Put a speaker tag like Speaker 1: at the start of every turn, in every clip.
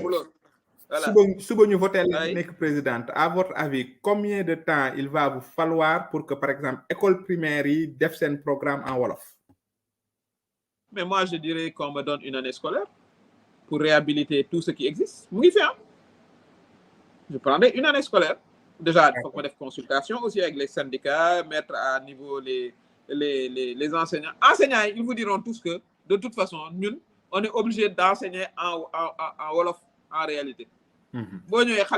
Speaker 1: Voilà.
Speaker 2: suba ñu voté nekk présidente, à votre avis combien de temps il va vous falloir pour que par exemple école primaire yi def seen programme en wolof?
Speaker 1: Mais moi je dirais qu'on me donne une année scolaire pour réhabiliter tout ce qui existe. Mu ngi fi je prendrai une année scolaire. Déjà, il faut qu'on fasse consultation aussi avec les syndicats, mettre à niveau les enseignants. Enseignants, ils vous diront tous que, de toute façon, nous, on est obligé d'enseigner en Wolof, en réalité. Bon, nous, les enfants,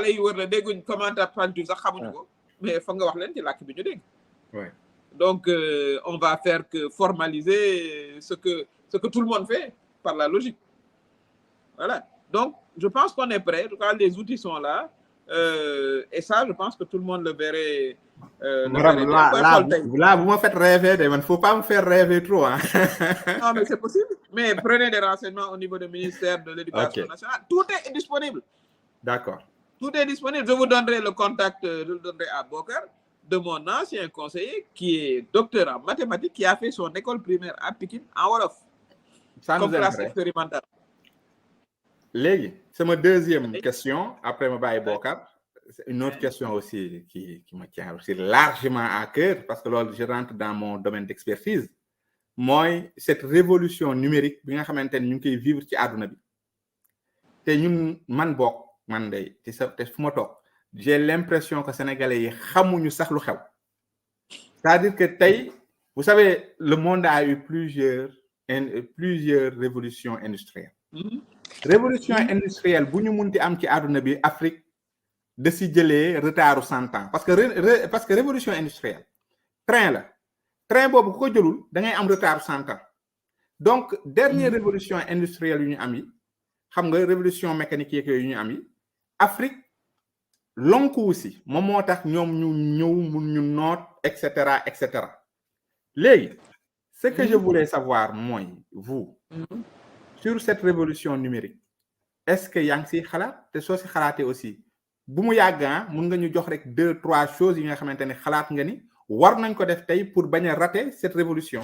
Speaker 1: comment t'apprendre tout ça, mais il faut que vous la ouais. Donc, on va faire que formaliser ce que tout le monde fait par la logique. Voilà. Donc, je pense qu'on est prêt. En tout cas, les outils sont là. Et ça, je pense que tout le monde le verrait.
Speaker 2: Là, vous me faites rêver, il ne faut pas me faire rêver trop. Hein.
Speaker 1: Non, mais c'est possible. Mais prenez des renseignements au niveau du ministère de l'Éducation nationale. Tout est disponible.
Speaker 2: D'accord.
Speaker 1: Tout est disponible. Je vous donnerai le contact, je le donnerai à Bokar, de mon ancien conseiller qui est docteur en mathématiques, qui a fait son école primaire à Pékin en Wolof.
Speaker 2: Ça
Speaker 1: comme classe expérimentale.
Speaker 2: Légui, c'est ma deuxième question, après ma baye Bokar. C'est une autre question aussi qui me tient aussi largement à cœur, parce que là, je rentre dans mon domaine d'expertise. Moi, cette révolution numérique, bi nga xamantene ñu ngi koy vivre ci aduna bi. Té ñun man bok, man day, té fuma tok, j'ai l'impression que sénégalais yi xamuñu sax lu xew. C'est-à-dire que tay, vous savez, le monde a eu plusieurs révolutions industrielles. Révolution industrielle bu ñu munti am ci aduna bi Afrique de si jëlee retardu 100 ans parce que révolution industrielle train boobu ku ko jëlul da ngay am retard 100 ans donc dernière révolution industrielle yu ñu am yi xam nga révolution mécanique yeeg yooyu yu ñu am yi Afrique lonku aussi moom moo tax ñoom ñu ñëw mun ñu noot et cetera léegi ce que je voulais savoir mooy vous sur cette révolution numérique est-ce que yaa ngi siy xalaat te soo si xalaatee aussi bu mu yàgg mun nga ñu jox rek 2-3 choses yi nga xamante ne xalaat nga ni war nañ ko def tey pour bañ a rater cette révolution.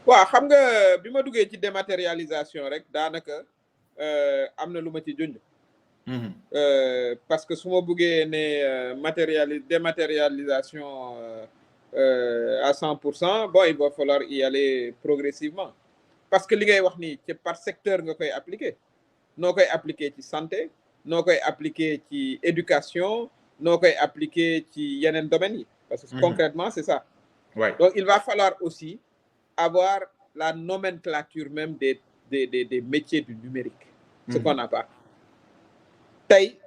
Speaker 1: waaw xam nga bi ma duggee ci dématérialisation rek daanaka am na lu ma ci junj. parce que su ma buggee ne dématérialisation à 100%, bon, il va falloir y aller progressivement. Parce que li ngay wax ni ci par secteur nga koy appliquer. Noo koy appliquer ci santé, noo koy appliquer ci éducation, noo koy appliquer ci yeneen domaines yi. Parce que concrètement, c'est ça.
Speaker 2: Ouais.
Speaker 1: Donc, il va falloir aussi avoir la nomenclature même des métiers du numérique. Ce qu'on n'a pas. Tey,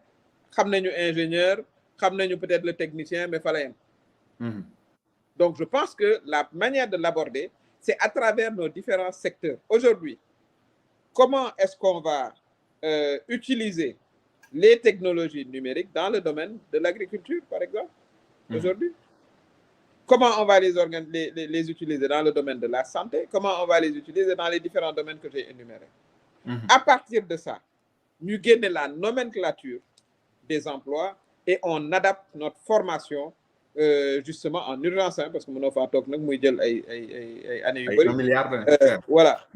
Speaker 1: xam nañu ingénieur, xam nañu peut-être le technicien, mais fa la yem. Donc, je pense que la manière de l'aborder, c'est à travers nos différents secteurs. Aujourd'hui, comment est-ce qu'on va utiliser les technologies numériques dans le domaine de l'agriculture, par exemple, aujourd'hui? Comment on va les utiliser dans le domaine de la santé? Comment on va les utiliser dans les différents domaines que j'ai énumérés? À partir de ça, nous gagnons la nomenclature des emplois et on adapte notre formation justement en urgence, parce que mon fa tok nak muy jël ay années yu bari voilà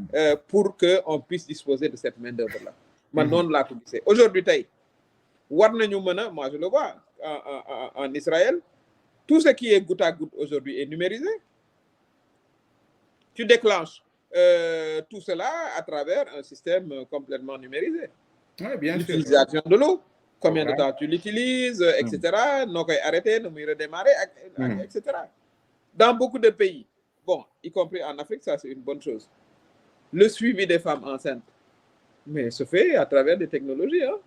Speaker 1: pour que on puisse disposer de cette main d'œuvre là. Man non la ko gissé. Aujourd'hui tay war nañu mëna, moi je le vois en Israël, tout ce qui est goutte à goutte aujourd'hui est numérisé. Tu déclenches tout cela à travers un système complètement numérisé.
Speaker 2: Oui, bien sûr.
Speaker 1: L'utilisation de l'eau. Combien de temps tu l'utilises, etc. Nous pouvons arrêter, nous pouvons redémarrer, etc. Dans beaucoup de pays, bon, y compris en Afrique, ça c'est une bonne chose. Le suivi des femmes enceintes, mais se fait à travers des technologies. Hein.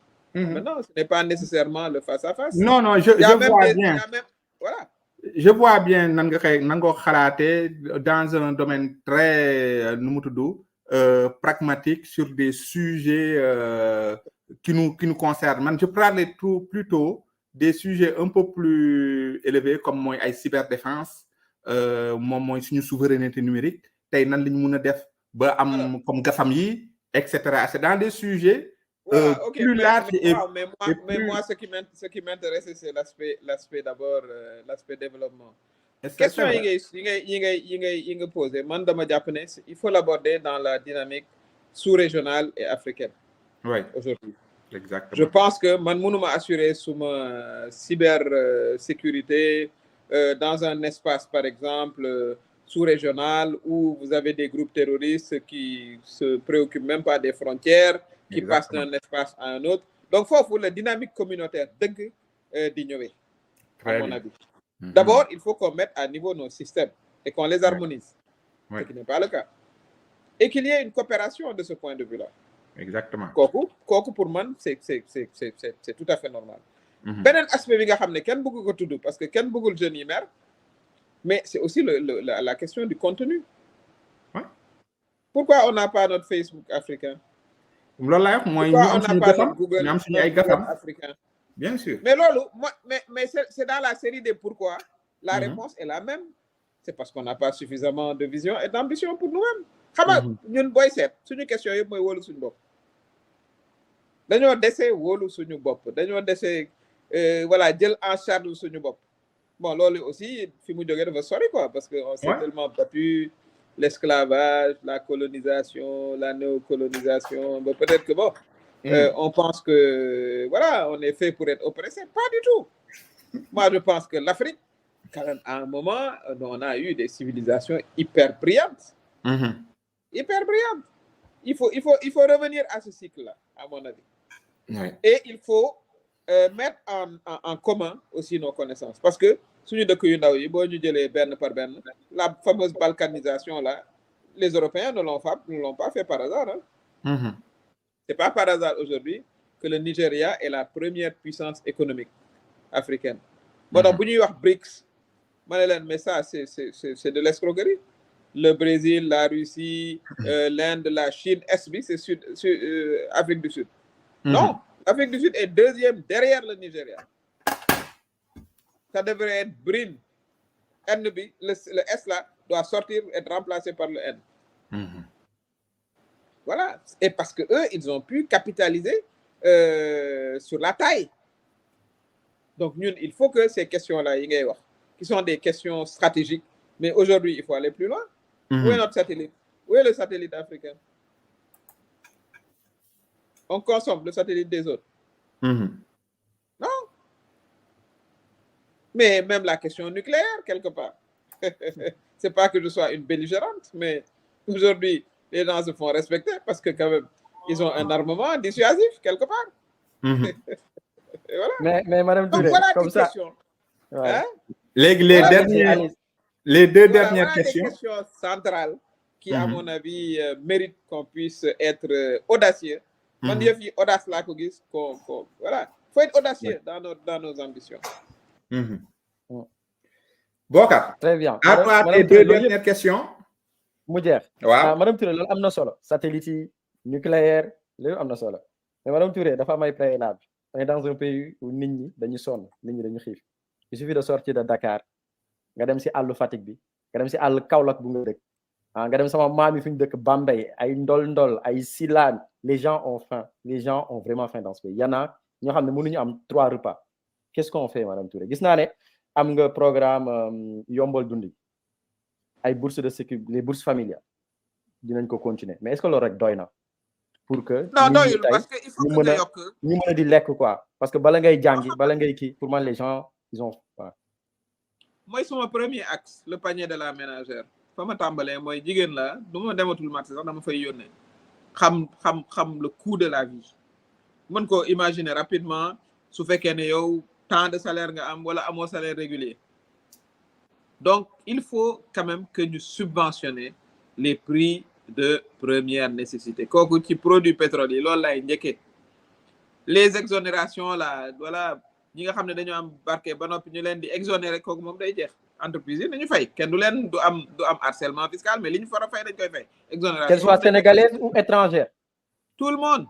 Speaker 1: Maintenant, ce n'est pas nécessairement le face-à-face.
Speaker 2: Non, non, je vois bien.
Speaker 1: Voilà.
Speaker 2: Je vois bien dans un domaine très pragmatique sur des sujets qui nous concernent. Je parlais plutôt des sujets un peu plus élevés comme moi ay cyberdéfense, moi suñu souveraineté numérique, tay nan lañ mëna def ba am comme gafam yi, etc. C'est dans des sujets plus larges
Speaker 1: mais moi ce qui m'intéresse c'est l'aspect d'abord l'aspect développement. Question yi nga poser man dama japp né il faut l'aborder dans la dynamique sous-régionale et africaine.
Speaker 2: Oui,
Speaker 1: aujourd'hui.
Speaker 2: exactement.
Speaker 1: Je pense que man mënuma assurer suma cybersécurité dans un espace, par exemple, sous-régional où vous avez des groupes terroristes qui se préoccupent même pas des frontières, qui passent d'un espace à un autre. Donc, foofu la dynamique communautaire dëgg di ñëwee, à mon avis. D'abord, il faut qu'on mette à niveau nos systèmes et qu'on les harmonise, ce qui n'est pas le cas. Et qu'il y ait une coopération de ce point de vue-là.
Speaker 2: Exactement.
Speaker 1: Kooku pour man c'est tout à fait normal. Beneen aspect bi nga xam ne kenn bëgg ko tudd parce que kenn bëggul jeunes yi mer, mais c'est aussi la question du contenu.
Speaker 2: Ouais.
Speaker 1: Pourquoi on n'a pas notre Facebook africain?
Speaker 2: Loolu laa wax mooy
Speaker 1: Pourquoi on n'a pas notre Google,
Speaker 2: ñu am suñu ay
Speaker 1: notre
Speaker 2: gafam
Speaker 1: africain?
Speaker 2: Bien sûr.
Speaker 1: Mais loolu mais c'est dans la série des pourquoi. La réponse est la même. C'est parce qu'on n'a pas suffisamment de vision et d'ambition pour nous-mêmes. Xam nga ñun booy seet suñu question yëpp mooy wóolu suñu bopp. Dañoo dese wóolu suñu bopp, dañoo dese voilà jël en charge suñu bopp. Bon loolu aussi fi mu jógee dafa sori quoi parce que on s'est tellement battu, l'esclavage, la colonisation, la néocolonisation, mais peut-être que bon on pense que voilà on est fait pour être oppressé, pas du tout. Moi je pense que l'Afrique quand même à un moment on a eu des civilisations hyper brillantes. Hyper brillantes. Il faut revenir à ce cycle-là, à mon avis. Et il faut mettre en commun aussi nos connaissances. Parce que, suñu dëkk yu ndaw yi, boo ñu jëlee benn par benn, la fameuse balkanisation là, les Européens ne l'ont pas fait par hasard. Hein. C'est pas par hasard aujourd'hui que le Nigeria est la première puissance économique africaine. Bon, donc, bu ñuy wax BRICS, mais ça, c'est de l'escroquerie. Le Brésil, la Russie, l'Inde, la Chine, SB, c'est Afrique du Sud. Non, l'Afrique du Sud est deuxième derrière le Nigeria. Ça devrait être BRIN. NB, le S là doit sortir et être remplacé par le N. Voilà. Et parce que eux, ils ont pu capitaliser sur la taille. Donc, il faut que ces questions-là, qui sont des questions stratégiques, mais aujourd'hui, il faut aller plus loin. Où est notre satellite? Où est le satellite africain? On consomme le satellite des autres. Non. Mais même la question nucléaire, quelque part. C'est pas que je sois une belligérante, mais aujourd'hui, les gens se font respecter parce que quand même, ils ont un armement dissuasif, quelque part. Et voilà.
Speaker 3: Mais Madame Touré,
Speaker 1: donc, voilà
Speaker 3: comme ça.
Speaker 1: Ouais. Hein?
Speaker 2: Les deux dernières questions.
Speaker 1: Des questions centrales qui, à mon avis, méritent qu'on puisse être audacieux. Man yëf yi audace laa ko gis voilà. Faut être audacieux dans nos ambitions.
Speaker 2: Bokar.
Speaker 3: Très bien.
Speaker 2: À toi, tes deux dernières questions.
Speaker 3: Mu jeex.
Speaker 2: Waaw.
Speaker 3: Madame Touré loolu am na solo. Satellite yi, nucléaire, lépp am na solo. Mais Madame Touré dafa am ay préalable. On est dans un pays où nit ñi dañu sonn, nit ñi dañu xiif. Il suffit de sortir de Dakar. Nga dem si àllu Fatick bi. Nga dem si àll Kaolack bu nga dëkk. Nga dem sama maam yi fi ñu dëkk Bambey, ay ndol ay Silane. Les gens ont faim. Les gens ont vraiment faim dans ce pays. Il y en a ñoo xam ne mënuñu am 3 repas. Qu'est-ce qu'on fait, Madame Touré? Gis naa ne am nga programme yombal dundi. Ay bourses de sécurité, les bourses familiales. Dinañ ko continuer. Mais est-ce que loolu rek doy na? Pour que
Speaker 1: non doyul parce que il faut que nga yokk
Speaker 3: ñu mën a di lekk quoi. Parce que bala ngay jàngi, bala ngay kii, pour moi les gens ils ont
Speaker 1: mooy suma premier axe le panier de la ménagère. Fa ma tàmbalee mooy jigéen la du ma dematul marché sax dama fay yónnee. xam le coût de la vie. Mën ko imaginer rapidement su fekkee ne yow tant de salaire nga am wala amoo salaire régulier. Donc il faut quand même que ñu subventionner les prix de première nécessité. Kooku ci produit pétrole yi loolu lay njëkkee. Les exonérations là voilà ñi nga xam ne dañoo am barke ba noppi ñu leen di exonérer kooku moom day jeex. Entreprise yi nañu fay kenn du am harcèlement fiscal mais li ñu fara fay dañ koy fay. Exonération
Speaker 3: qu'elle soit sénégalaise ou étrangère.
Speaker 1: Tout le monde.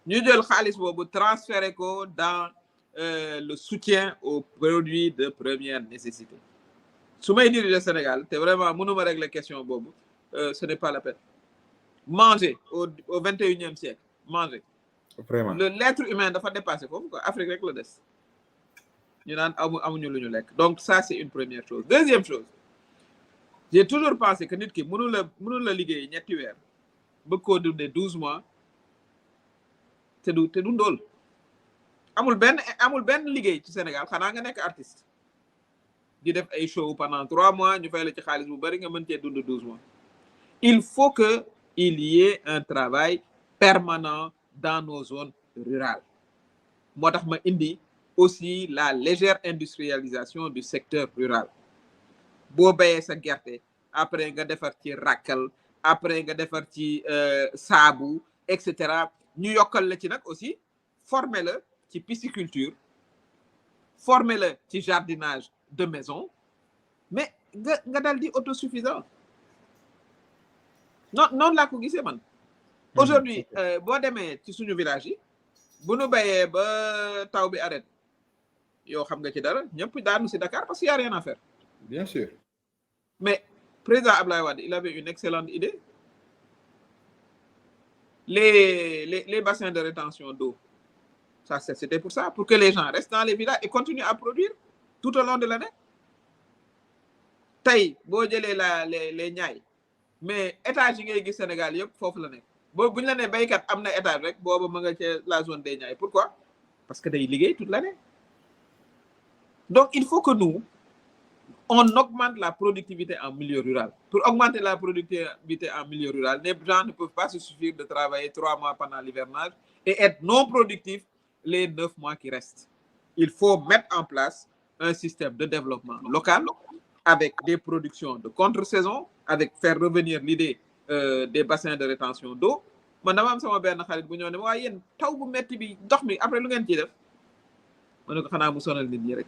Speaker 1: ñu jël xaalis boobu transférer ko dans le soutien aux produits de première nécessité. su may diriger Sénégal te vraiment mënuma régler question boobu ce n'est pas la peine. Manger au 21e siècle manger.
Speaker 2: Vraiment.
Speaker 1: L'être humain dafa dépasser foofu quoi Afrique rek la des. ñu naan amuñu lu ñu lekk. Donc ça c'est une première chose. Deuxième chose j'ai toujours pensé que nit ki mënul la liggéey ñetti weer bëgg koo dundee 12 mois te du ndóol amul benn liggéey ci Sénégal xanaa nga nekk artiste di def ay show pendant 3 mois ñu fay la ci xaalis bu bari nga mën cee dund 12 mois il faut que il y ait un travail permanent dans nos zones rurales moo tax ma indi aussi la légère industrialisation du secteur rural boo bayee sa gerte après nga defar ci ràkkal après nga defar ci saabu et cetera ñu yokkal la ci nag aussi former la ci pisciculture former la ci jardinage de maison mais nga dal di autosuffisant noonu laa ko gisee man aujourd'hui boo demee ci suñu village yi bu nu bayee ba taw bi arrête yow xam nga ci dara ñëpp daanu si Dakar parce qu'il y a rien à faire
Speaker 2: bien sûr
Speaker 1: mais président Abdoulaye Wade il avait une excellente idée les bassins de rétention d'eau ça c'était pour ça pour que les gens restent dans les villages et continuent à produire tout au long de l'année tey boo jëlee les ñaay mais étage yi ngay gis Sénégal yëpp foofu la nekk boobu bu ñu la nee béykat am na étage rek boobu ma nga ci la zone des ñaay pourquoi parce que day liggéey toute l'année donc il faut que nous on augmente la productivité en milieu rural pour augmenter la productivité en milieu rural les gens ne peuvent pas se suffire de travailler 3 mois pendant l'hivernage et être non productifs les 9 mois qui restent il faut mettre en place un système de développement local avec des productions de contre-saison avec faire revenir l'idée des bassins de rétention d'eau man dama am sama benn xarit bu ñëw ne waaye yéen taw bu metti bi ndox mi après lu ngeen ciy def ma ne ko xanaa mu sonal nit ñi rek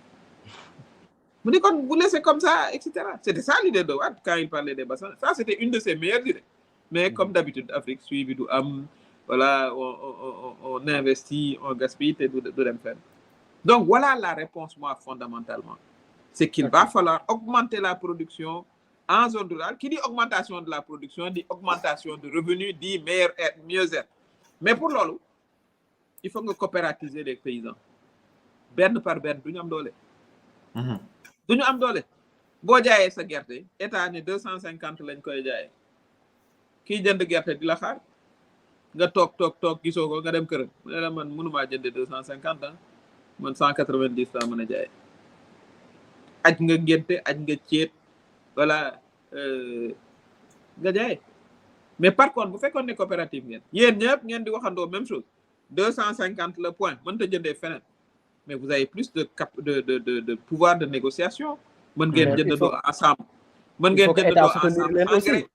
Speaker 1: mu ne kon vous laissez comme ça etc c'était ça l'idée de Wade quand il parlait des bassins ça c'était une de ses meilleures idées mais comme d'habitude Afrique suivi du am voilà on investit on gaspille te du dem fenn donc voilà la réponse moi fondamentalement c'est qu'il va falloir augmenter la production en zone rurale qui dit augmentation de la production dit augmentation de revenus dit mieux-être mais pour loolu il faut nga coopératiser les paysans benn par benn du ñu am doole du ñu am doole boo jaayee sa gerte état ne 250 lañ koy jaayee kiy jënd gerte di la xaar nga toog gisoo ko nga dem këram mu ne la man mënumaa jënde 250 ah man 190 laa mën a jaayee aj nga ngénte aj nga ceet voilà nga jaay mais par contre bu fekkoon ne coopérative ngeen yéen ñëpp ngeen di waxandoo même chose 250 le point mënta jëndee feneen mais vous avez plus de pouvoir de négociation mën ngeen jëndandoo ensemble mën ngeen jëndandoo ensemble engrais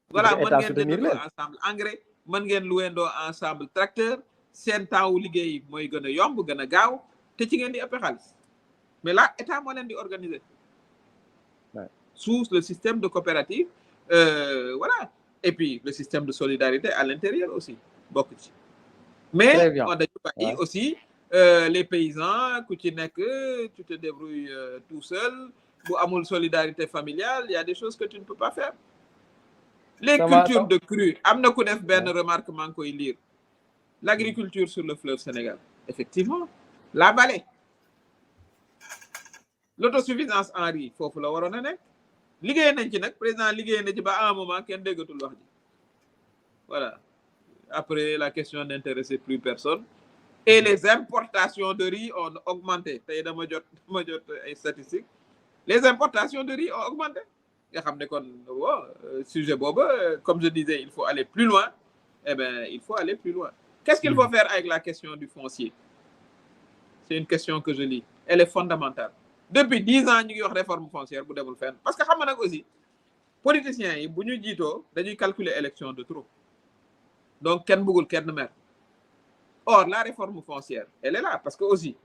Speaker 1: voilà mën ngeen jëndandoo ensemble engrais mën ngeen louendoo ensemble tracteur seen temps wu liggéey mooy gën a yomb gën a gaaw te ci ngeen di ëpp xaalis mais là état moo leen di organiser sous le système de coopérative voilà et puis le système de solidarité à l'intérieur aussi bokk ci mais on dañu bàyyi aussi les paysans ku ci nekk tu te débrouilles tout seul bu amul solidarité familiale il y a des choses que tu ne peux pas faire les cultures de crue am na ku def benn remarque maa ngi koy lire l'agriculture sur le fleuve Sénégal effectivement la vallée l'autosuffisance en riz foofu la waroon a nekk liggéey nañ ci nag président liggéey na ci ba à un moment kenn déggatul wax ji voilà après la question n'intéressait plus personne et les importations de riz ont augmenté tey dama jot ay statistiques les importations de riz ont augmenté nga xam ne kon sujet boobu comme je disais il faut aller plus loin eh ben il faut aller plus loin qu'est-ce qu'il faut faire avec la question du foncier c'est une question que je lis elle est fondamentale depuis 10 ans ñu ngi wax réforme foncière bu demul fenn parce que xam nga nag aussi politiciens yi bu ñu jiitoo dañuy calculer élection de trop donc kenn bëggul kenn mer or la réforme foncière elle est là parce que aussi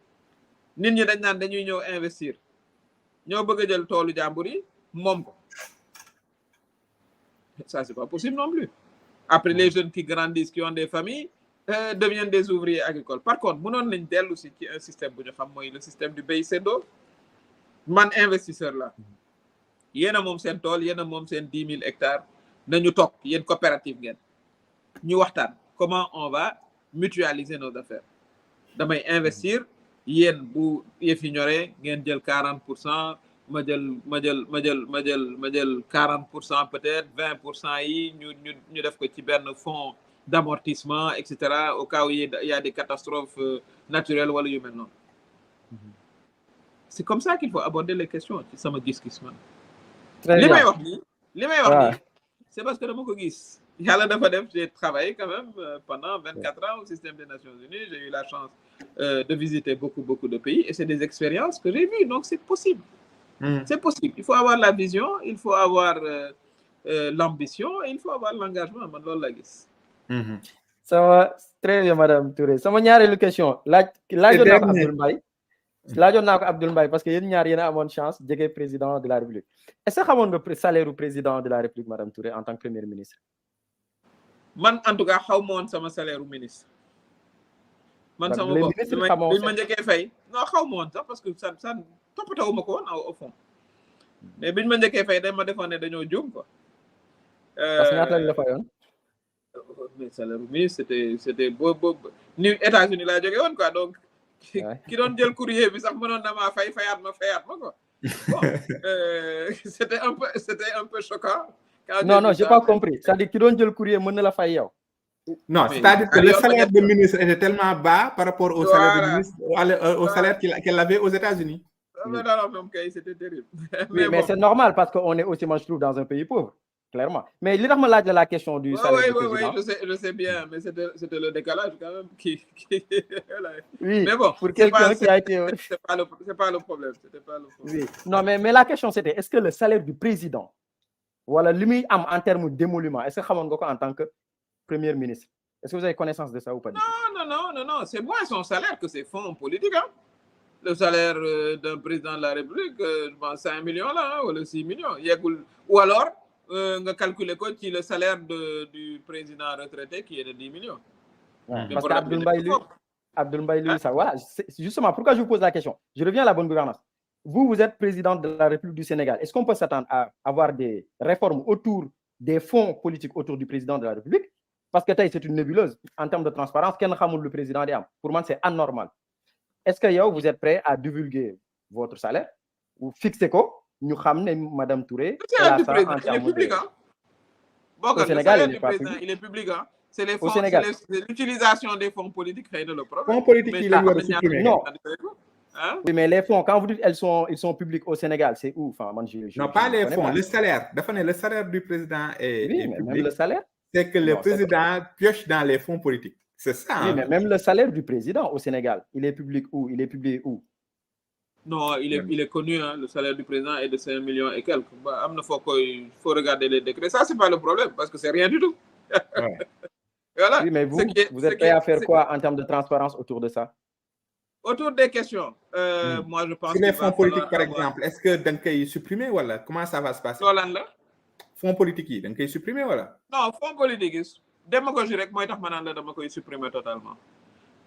Speaker 1: nit ñi dañ naan dañuy ñëw investir ñoo bëgg a jël toolu jàmbur yi moom ko ça c'est pas possible non plus après les jeunes qui grandissent qui ont des familles deviennent des ouvriers agricoles par contre mënoon nañ dellu si ci un système bu ñu xam mooy le système du béy séddoo man investisseur la yéen a moom seen tool yéen a moom seen 10 000 hectares nañu toog yéen coopérative ngeen ñu waxtaan comment on va mutualiser nos affaires damay investir yéen bu yëf yi ñoree ngeen jël 40% ma jël 40% peut-être 20% yi ñu def ko ci benn fonds d'amortissement, etc., au cas où il y a des catastrophes naturelles. C'est comme ça qu'il faut aborder les questions. Ça me dit ce
Speaker 3: Très bien.
Speaker 1: C'est parce que dans mon cogis, j'ai travaillé quand même pendant 24 ans au système des Nations Unies. J'ai eu la chance de visiter beaucoup de pays et c'est des expériences que j'ai vues. Donc, c'est possible. C'est possible. Il faut avoir la vision, il faut avoir l'ambition et il faut avoir l'engagement.
Speaker 3: Ça va très bien, Madame Touré. Ça m'a ñaareelu question. Laajoon naa ko Abdoul Mbaye parce que yéen ñaar yéen a amoon chance jege président de la République. Est-ce que xamoon nga salaire du président de la République, Madame Touré, en tant que premier ministre?
Speaker 1: Man, en tout cas, xaw ma woon sama salaire du ministre. Man sama bopp biñ ma njëkkee fay non xaw ma woon sax parce que ça toppatoo ma ko woon au fond mais biñ ma njëkkee fay dañ ma defoon ne dañoo juum quoi.
Speaker 3: Parce que ñaata lañ la fayoon?
Speaker 1: Mais salaire du ministre c'était boobu ni États-Unis laa jógee woon quoi donc. Qui doon jël courrier bi sax mënoon na maa fayaat ma quoi. Bon, c'était un peu choquant.
Speaker 3: Non, j'ai pas compris. C'est-à-dire qui doon jël courrier mën na la fay yow.
Speaker 2: Non, c'est-à-dire que le salaire de ministre était tellement bas par rapport au salaire de ministre, au salaire qu'elle avait aux États-Unis.
Speaker 1: Non, c'était terrible.
Speaker 3: Oui, mais c'est normal parce qu'on est aussi, moi je trouve, dans un pays pauvre. Clairement. Mais li tax ma laaj la question du salaire du président.
Speaker 1: Oui, je sais bien, mais c'était le décalage quand même qui...
Speaker 3: Oui,
Speaker 1: mais bon,
Speaker 3: pour quelqu'un qui a été...
Speaker 1: C'est pas le problème.
Speaker 3: Oui. Non, mais la question c'était, est-ce que le salaire du président, voilà, lui en termes d'émolument, est-ce que xamoon nga ko en tant que premier ministre? Est-ce que vous avez connaissance de ça ou pas?
Speaker 1: Non, c'est moins son salaire que ses fonds politiques. Hein. Le salaire d'un président de la République, je pense 5 millions là, ou 6 millions. Ou alors, on calcule quoi qui le salaire du président retraité qui est de 10 millions.
Speaker 3: Ouais, parce qu'Abdoul Mbaye, lui, ça, voilà. Justement, pourquoi je vous pose la question? Je reviens à la bonne gouvernance. Vous êtes président de la République du Sénégal. Est-ce qu'on peut s'attendre à avoir des réformes autour des fonds politiques autour du président de la République? Parce que c'est une nébuleuse en termes de transparence. Le président pour moi, c'est anormal. Est-ce que vous êtes prêt à divulguer votre salaire ou fixer quoi? Nous savons Madame Touré.
Speaker 1: Il est public.
Speaker 3: Au Sénégal,
Speaker 1: il est public. C'est les fonds, c'est l'utilisation des fonds politiques qui est le problème.
Speaker 2: Fonds politiques, il est supprimé.
Speaker 3: Non. Oui, mais les fonds, quand vous dites ils sont publics au Sénégal, c'est où? Enfin,
Speaker 2: non, pas les fonds, le salaire. Le salaire du président est public.
Speaker 3: Même le salaire?
Speaker 2: C'est que le président pioche dans les fonds politiques. C'est ça.
Speaker 3: Oui, mais même le salaire du président au Sénégal, il est public où? Il est publié où?
Speaker 1: Non, il est connu, hein, le salaire du président est de 5 millions et quelques. Il faut regarder les décrets. Ça, c'est pas le problème, parce que c'est rien du tout.
Speaker 3: Ouais. Voilà. Oui, mais vous êtes prêt à faire quoi en termes de transparence autour de ça?
Speaker 1: Autour des questions, moi je pense...
Speaker 2: Si les fonds politiques, par exemple, est-ce que vous allez supprimer, voilà? Comment ça va se passer? Fonds politiques, vous allez supprimer, voilà?
Speaker 1: Non, fonds politiques, démagogie rek moy tax manan la dama koy supprimer totalement.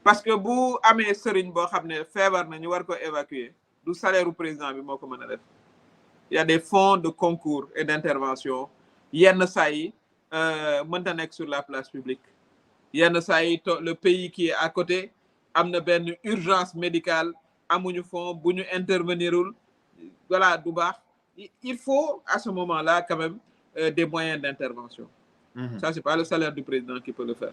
Speaker 1: Parce que bu amé serigne bo xamné fébar na ñu war ko évacuer, du salaire du président bi moko mëna def. Il y a des fonds de concours et d'intervention. Yenn say mënta nek sur la place publique. Yenn say le pays qui est à côté amna ben urgence médicale, amuñu fonds buñu intervenirul. Voilà, du baax. Il faut à ce moment-là quand même des moyens d'intervention. Ça, c'est pas le salaire du président qui peut le faire.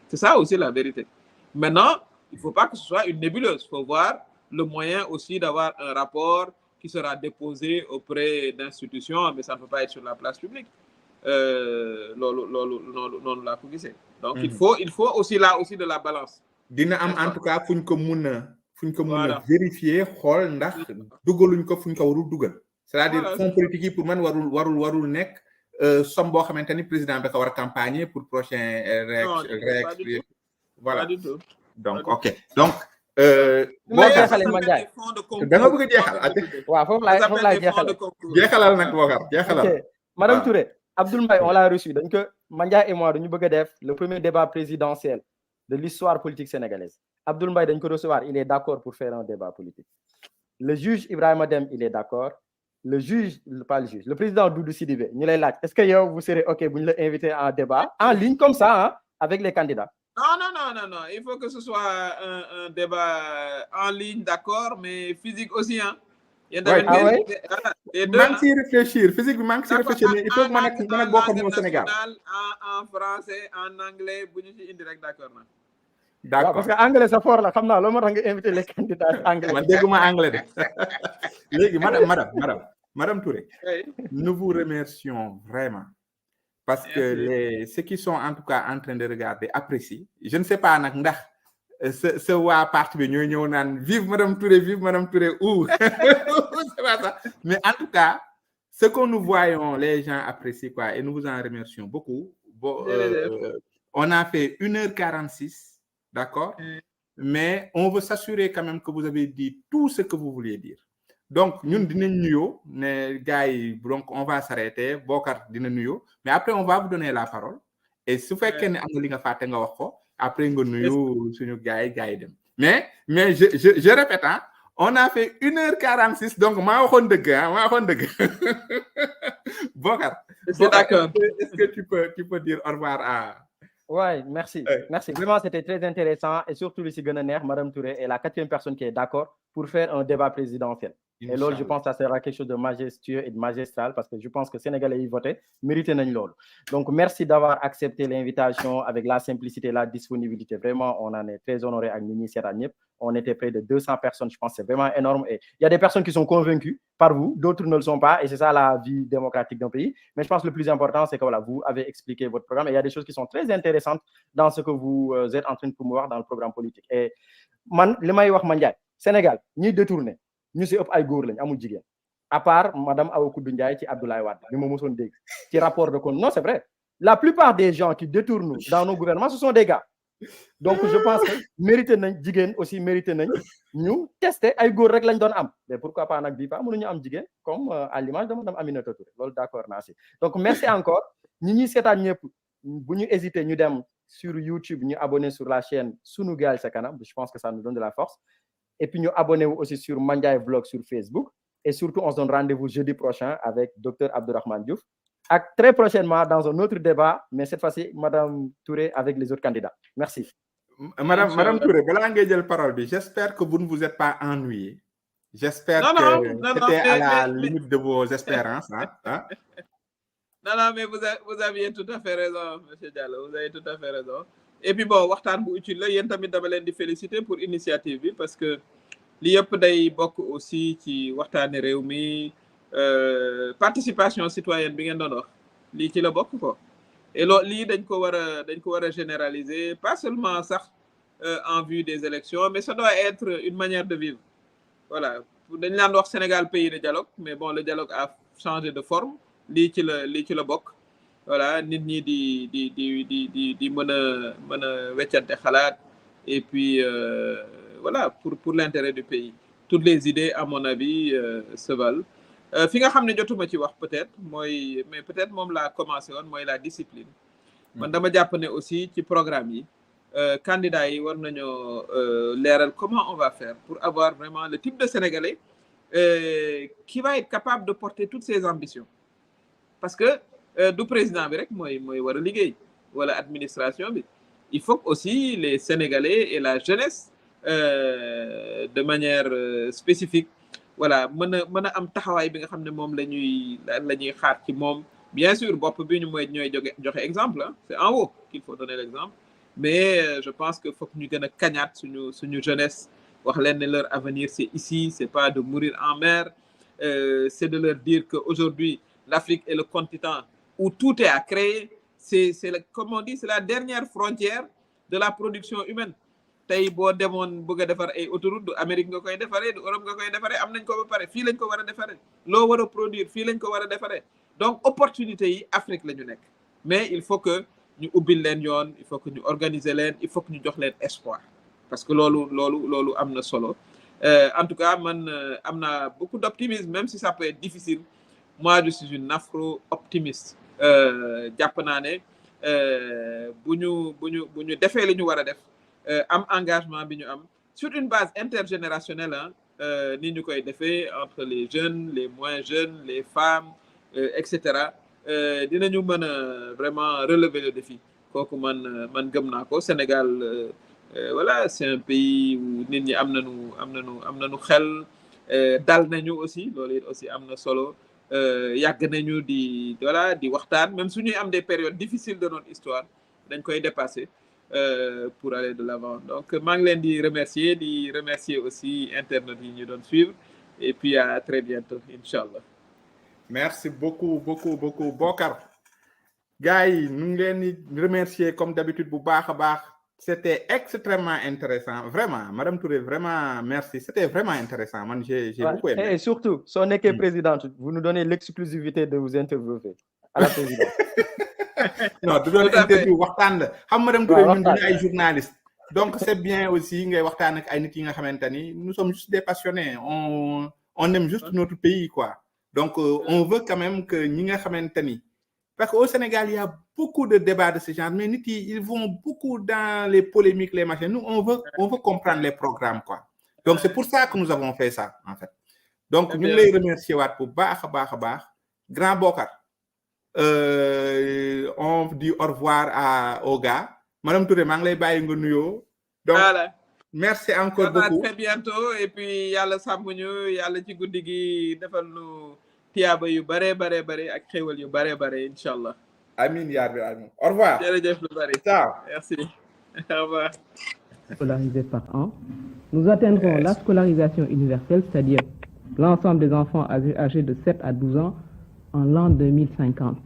Speaker 1: C'est ça aussi la vérité. Maintenant, il ne faut pas que ce soit une nébuleuse. Il faut voir le moyen aussi d'avoir un rapport qui sera déposé auprès d'institutions, mais ça ne peut pas être sur la place publique. Donc, il faut aussi là aussi de la balance.
Speaker 2: En tout cas, il faut vérifier xol ndax dugaluñ ko fuñ ko warul dugal. C'est-à-dire fonds politique pour man warul nek somme boo xamante ni président bi ko war a campagner pour prochain voilà.
Speaker 1: Pas du tout.
Speaker 2: Donc ok donc
Speaker 3: boo jeexalee ma Ndiaye
Speaker 2: da nga bëgg a jeexal
Speaker 3: waaw foofu laay
Speaker 2: jeexalal nag Bokar jeexalal.
Speaker 3: Ok Madame Touré, Abdoul Mbaye on l'a reçu dañ ko Mandiaye et moi dañu bëgg a def le premier débat présidentiel de l'histoire politique sénégalaise. Abdoul Mbaye dañ ko recevoir, il est d'accord pour faire un débat politique. Le juge Ibrahima Dème, il est d'accord. Le juge, pas le juge, le président Doudou Sidibé, est-ce que vous serez OK pour nous inviter en débat en ligne comme ça, hein, avec les candidats?
Speaker 1: Non. Il faut que ce soit un débat en ligne, d'accord, mais physique aussi. Hein. tamit
Speaker 3: ah ouais
Speaker 1: les deux.
Speaker 2: Manque si réfléchir physique bi manque si réfléchir mais il faut que ma nag bokk au Sénégal.
Speaker 1: En français en anglais bu ñu ci indi rek d'accord na.
Speaker 2: D'accord
Speaker 3: parce que anglais sa fort la xam naa loolu moo tax nga invité les candidats anglais.
Speaker 2: man dégguma anglais de léegi madame Touré.
Speaker 1: Oui.
Speaker 2: Nous vous remercions vraiment. Parce que ceux qui sont en tout cas en train de regarder apprécient. Je ne sais pas nag ndax ce waa parti bi ñooy ñëw naan vive Madame Touré ou c'est pas ça. Mais en tout cas, ce que nous voyons, les gens apprécient quoi et nous vous en remercions beaucoup. Bon, on a fait 1h46, d'accord? Mais on veut s'assurer quand même que vous avez dit tout ce que vous vouliez dire. Donc, nous dinañ nuyo né gars yi donc on va s'arrêter Bokar dina nuyo mais après on va vous donner la parole et su fekkee ne am na li nga fàtte nga wax ko après nga nuyu suñu gars yi dem mais je répète hein, on a fait 1h46 donc maa waxoon dëgg Bokar
Speaker 1: c'est d'accord.
Speaker 2: Est-ce que tu peux dire au revoir à
Speaker 3: Ouais, merci. Merci. Vraiment, c'était très intéressant et surtout, ici, Madame Touré est la 4e personne qui est d'accord pour faire un débat présidentiel. Et là, je pense que ça sera quelque chose de majestueux et de magistral parce que je pense que les Sénégalais y votent, méritent l'ol. Donc, merci d'avoir accepté l'invitation avec la simplicité et la disponibilité. Vraiment, on en est très honoré avec l'initiative. On était près de 200 personnes, je pense que c'est vraiment énorme. Et il y a des personnes qui sont convaincues par vous, d'autres ne le sont pas. Et c'est ça la vie démocratique d'un pays. Mais je pense que le plus important, c'est que voilà, vous avez expliqué votre programme. Et il y a des choses qui sont très intéressantes dans ce que vous êtes en train de promouvoir dans le programme politique. Et man, le may wax Mandiaye, Sénégal, ñi détourné, ñu ci ëpp ay góor lañ amul jigéen. À part madame Awa Koudou Ndiaye ci Abdoulaye Wade, bi ma mësoon dégg ci rapport de compte. Non, c'est vrai. La plupart des gens qui détournent dans nos gouvernements, ce sont des gars. Donc je pense que mérité nañ jigéen aussi mérité nañ ñu tester ay góor rek lañ doon am. Mais pourquoi pas nag bii pas mënuñu am jigéen comme à l'image de madame Aminata Touré. Loolu d'accord naa si. Donc merci encore. ñi ñuy seetaan ñëpp bu ñu hésiter ñu dem sur YouTube, nous abonner sur la chaîne Sunugal sa kanam. Je pense que ça nous donne de la force. Et puis nous abonner aussi sur Mandiaye Vlog sur Facebook. Et surtout, on se donne rendez-vous jeudi prochain avec Dr Abdourahmane Diouf. Et très prochainement dans un autre débat, mais cette fois-ci, Madame Touré avec les autres candidats. Merci.
Speaker 2: Madame Touré, balaa ngay jël parole bi, j'espère que vous ne vous êtes pas ennuyé. J'espère que c'était à la limite de vos espérances. Hein?
Speaker 1: Non, mais vous aviez tout à fait raison, monsieur Diallo. Vous avez tout à fait raison. Et puis bon, waxtaan bu utile la yéen tamit dama leen di féliciter pour l'initiative bi parce que li yëpp day bokk aussi ci waxtaane réew mi participation citoyenne bi ngeen doon wax lii ci la bokk ko. Et lii dañ ko war a généraliser pas seulement sax en vue des élections mais ça doit être une manière de vivre. Voilà, dañ laan wax Sénégal pays de dialogue mais bon le dialogue a changé de forme. lii ci la bokk voilà nit ñi di mën a weccante xalaat et puis voilà pour l'intérêt du pays toutes les idées à mon avis se valent fi nga xam ne jotuma ci wax peut-être mooy mais peut-être moom laa commencé woon mooy la discipline man dama jàpp ne aussi ci programme yi candidats yi war nañoo leeral comment on va faire pour avoir vraiment le type de Sénégalais qui va être capable de porter toutes ses ambitions. Parce que du président bi rek mooy war a liggéey wala administration bi il faut aussi les Sénégalais et la jeunesse de manière spécifique voilà mën a am taxawaay bi nga xam ne moom la ñuy xaar ci moom bien sûr bopp bi ñu ñooy joxe exemple hein, c'est en haut qu'il faut donner l'exemple mais je pense que faut que ñu gën a kañaat suñu jeunesse wax leen ne leur avenir c'est ici c'est pas de mourir en mer c'est de leur dire que aujourd'hui l'Afrique est le continent où tout est à créer. Comme on dit, c'est la dernière frontière de la production humaine. Tey boo demoon bëgg a defar ay autoroute du Amérique nga koy defaree du Europe nga koy defaree am nañ ko ba pare fii lañ ko war a defaree loo war a produire fii lañ ko war a defaree donc opportunité yi Afrique la ñu nekk mais il faut que ñu ubbil leen yoon il faut que ñu organiser leen il faut que ñu jox leen espoir parce que loolu am na solo en tout cas man am naa beaucoup d'optimisme même si ça peut être difficile. Moi je suis une afro-optimiste jàpp naa ne bu ñu defee li ñu war a def am engagement bi ñu am sur une base intergénérationnelle ni ñu koy defee entre les jeunes les moins jeunes les femmes etc. Dinañu mën a vraiment relever le défi kooku man gëm naa ko Sénégal voilà c'est un pays où nit ñi am nañu xel dal nañu aussi loolu it aussi am na solo yàgg nañu di voilà di waxtaan même suñuy am des périodes difficiles de notre histoire dañ koy dépasser pour aller de l'avant donc maa ngi leen di remercier aussi internautes yi ñu doon suivre et puis à très bientôt inchallah.
Speaker 2: Merci beaucoup Bokar. Gars yi ñu ngi leen di remercier comme d'habitude bu baax a baax. C'était extrêmement intéressant vraiment Madame Touré vraiment merci c'était vraiment intéressant man j'ai beaucoup aimé.
Speaker 3: Et surtout soo nekkee présidente vous nous donnez l'exclusivité de vous interviewer à la présidence.
Speaker 2: Non du doon interview waxtaan la xam Madame Touré ñun duñu ay journalistes donc c'est bien aussi ngay waxtaan ak ay nit yi nga xamante ni nous sommes juste des passionnés on aime juste notre pays quoi donc on veut quand même que ñi nga xamante ni parce qu'au Sénégal il y a beaucoup de débats de ce genre mais nit yi ils vont beaucoup dans les polémiques les machins nous on veut comprendre les programmes quoi donc c'est pour ça que nous avons fait ça en fait donc ñu ngi lay remercier waat bu baax a baax grand Bokar on dit au revoir aux gars Madame Touré maa ngi lay bàyyi nga nuyoo donc
Speaker 1: voilà.
Speaker 2: Merci encore beaucoup.
Speaker 1: À très bientôt et puis yàlla sàmm ñu yàlla ci guddi gi defal nu tiyaaba yu bare ak xéwal yu bare inchallah.
Speaker 2: Amin ya rabbi amin. Au revoir.
Speaker 1: Jërëjëf lu bari.
Speaker 2: Ciao.
Speaker 1: Merci. Au revoir.
Speaker 4: Scolarisés par an, nous atteindrons la scolarisation universelle, c'est-à-dire l'ensemble des enfants âgés de 7 à 12 ans en l'an 2050.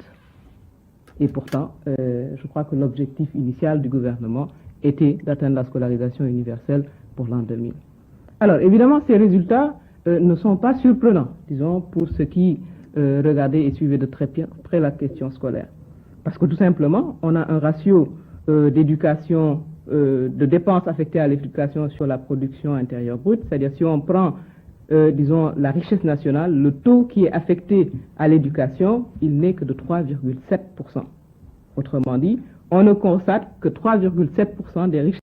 Speaker 4: Et pourtant, je crois que l'objectif initial du gouvernement était d'atteindre la scolarisation universelle pour l'an 2000. Alors, évidemment, ces résultats ne sont pas surprenants, disons, pour ceux qui regardaient et suivaient de très près la question scolaire. Parce que tout simplement, on a un ratio d'éducation, de dépenses affectées à l'éducation sur la production intérieure brute, c'est-à-dire si on prend, disons, la richesse nationale, le taux qui est affecté à l'éducation, il n'est que de 3,7%. Autrement dit, on ne constate que 3,7% des richesses